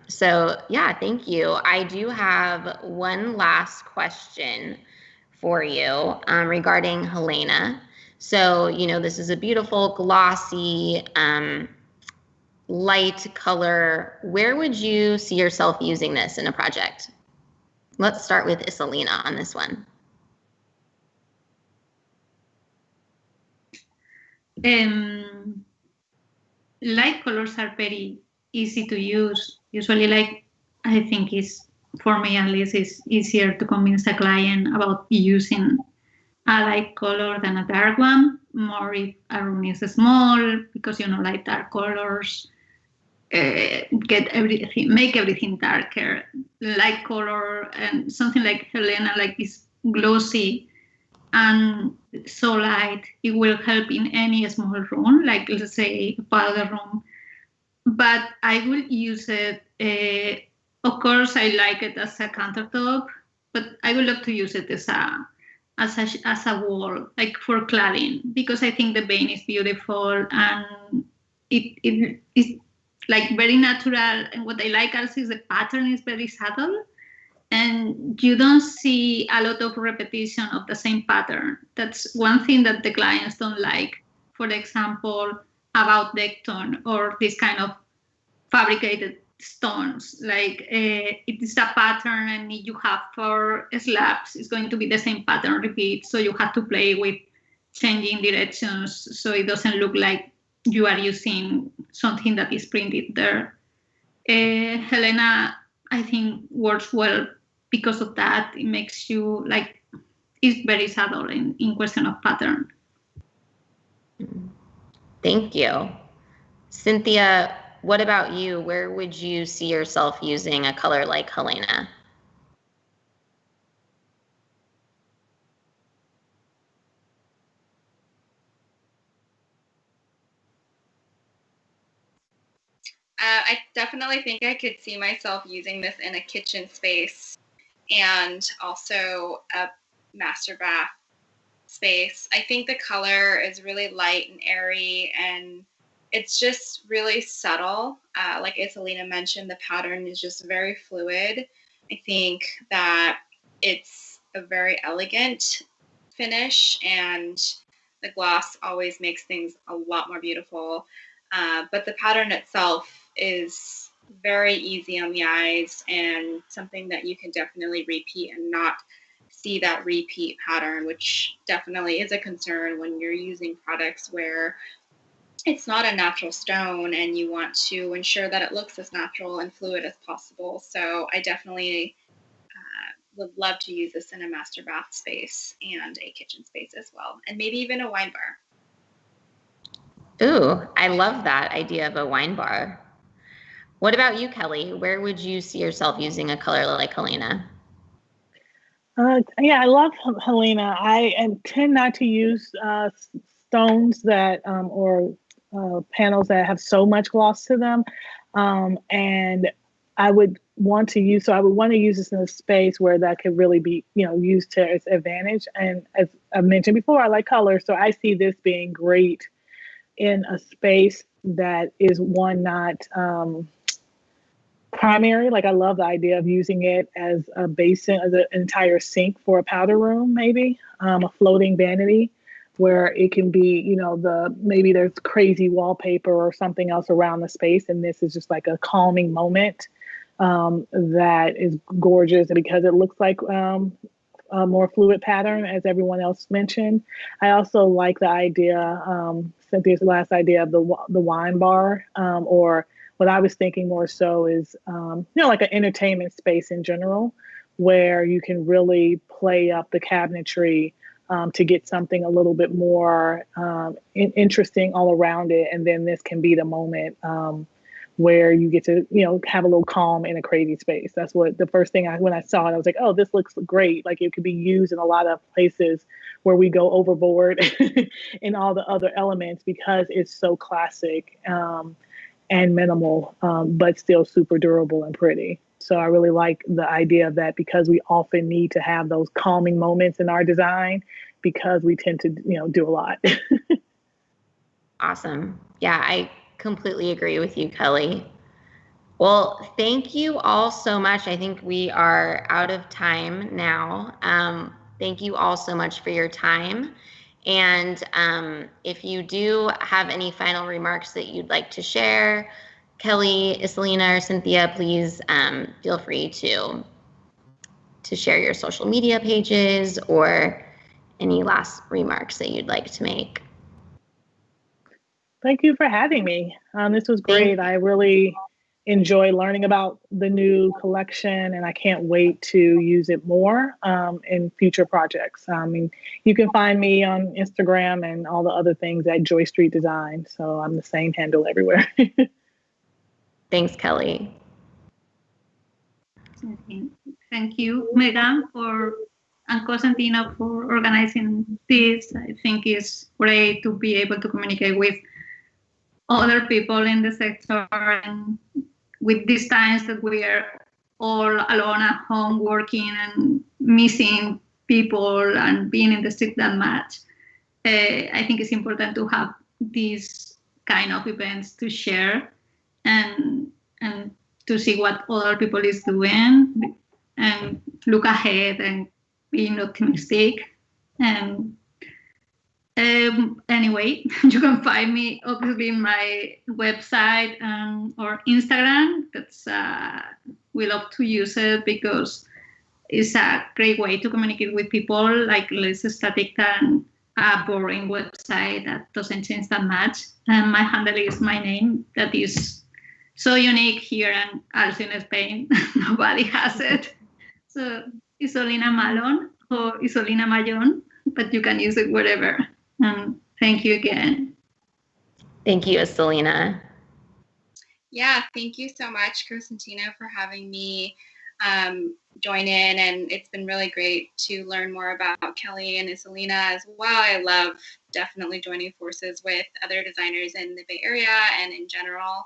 So thank you. I do have one last question for you regarding Helena. So, this is a beautiful, glossy, light color. Where would you see yourself using this in a project? Let's start with Iselina on this one. Light colors are very easy to use. Usually, I think for me at least, it's easier to convince a client about using a light color than a dark one. More if a room is small, because light dark colors make everything darker, light color, and something like Helena, like this glossy and so light. It will help in any small room, like let's say a powder room. But I will use it. Of course, I like it as a countertop, but I would love to use it as a wall, like for cladding, because I think the vein is beautiful and it is like very natural. And what I like also is the pattern is very subtle, and you don't see a lot of repetition of the same pattern. That's one thing that the clients don't like. For example, about Decton or this kind of fabricated stones, like it is a pattern, and you have for slabs, it's going to be the same pattern repeat. So you have to play with changing directions so it doesn't look like you are using something that is printed there. Helena, I think, works well because of that. It makes you like, it's very subtle in question of pattern. Thank you. Cynthia, what about you? Where would you see yourself using a color like Helena? I definitely think I could see myself using this in a kitchen space and also a master bath space. I think the color is really light and airy, and it's just really subtle. Like Isolina mentioned, the pattern is just very fluid. I think that it's a very elegant finish, and the gloss always makes things a lot more beautiful. But the pattern itself is very easy on the eyes and something that you can definitely repeat and not see that repeat pattern, which definitely is a concern when you're using products where it's not a natural stone and you want to ensure that it looks as natural and fluid as possible. So I definitely would love to use this in a master bath space and a kitchen space as well, and maybe even a wine bar. Ooh, I love that idea of a wine bar. What about you, Kelly? Where would you see yourself using a color like Helena? Yeah, I love Helena. I tend not to use stones that or panels that have so much gloss to them, and I would want to use this in a space where that could really be, used to its advantage. And as I mentioned before, I like color, so I see this being great in a space that is one not primary. Like, I love the idea of using it as a basin, as an entire sink for a powder room, maybe a floating vanity where it can be, maybe there's crazy wallpaper or something else around the space, and this is just like a calming moment that is gorgeous because it looks like a more fluid pattern, as everyone else mentioned. I also like the idea, Cynthia's last idea of the wine bar, or what I was thinking more so is, like an entertainment space in general, where you can really play up the cabinetry to get something a little bit more interesting all around it. And then this can be the moment where you get to, have a little calm in a crazy space. That's what the first thing when I saw it, I was like, oh, this looks great. Like, it could be used in a lot of places where we go overboard in all the other elements because it's so classic and minimal, but still super durable and pretty. So I really like the idea of that, because we often need to have those calming moments in our design because we tend to, do a lot. Awesome. Yeah, I completely agree with you, Kelly. Well, thank you all so much. I think we are out of time now. Thank you all so much for your time. And if you do have any final remarks that you'd like to share, Kelly, Isolina, or Cynthia, please feel free to share your social media pages or any last remarks that you'd like to make. Thank you for having me. This was great. I really enjoy learning about the new collection, and I can't wait to use it more in future projects. I mean, you can find me on Instagram and all the other things at Joy Street Design. So I'm the same handle everywhere. Thanks, Kelly. Thank you, Megan, and Cosentino for organizing this. I think it's great to be able to communicate with other people in the sector, and with these times that we are all alone at home working and missing people and being in the street that much. I think it's important to have these kind of events to share and to see what other people is doing and look ahead and being optimistic. And anyway, you can find me obviously in my website or Instagram. That's we love to use it because it's a great way to communicate with people, like less static than a boring website that doesn't change that much. And my handle is my name, that is so unique here and also in Spain. Nobody has it. So Isolina Malon or Isolina Mayon, but you can use it wherever. Thank you again. Thank you, Isolina. Yeah, thank you so much, Cosentino, for having me join in, and it's been really great to learn more about Kelly and Isolina as well. I love definitely joining forces with other designers in the Bay Area and in general.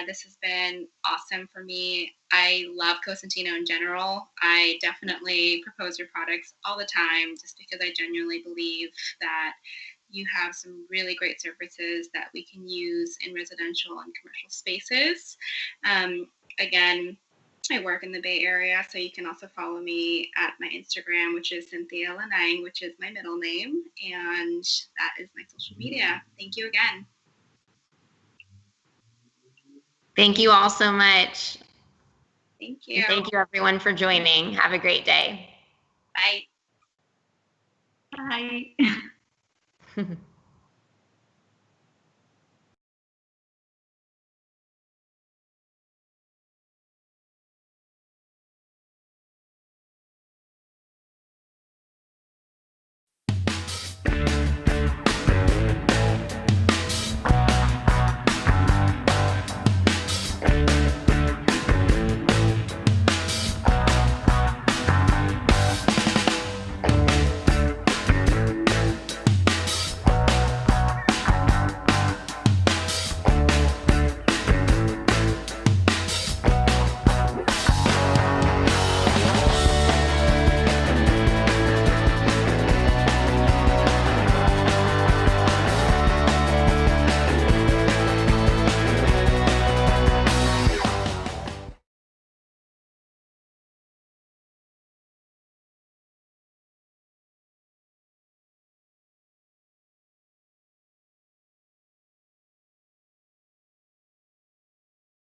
This has been awesome for me. I love Cosentino in general. I definitely propose your products all the time just because I genuinely believe that you have some really great services that we can use in residential and commercial spaces. Again, I work in the Bay Area, so you can also follow me at my Instagram, which is Cynthia Lanang, which is my middle name, and that is my social media. Thank you again. Thank you all so much. Thank you. And thank you, everyone, for joining. Have a great day. Bye. Bye.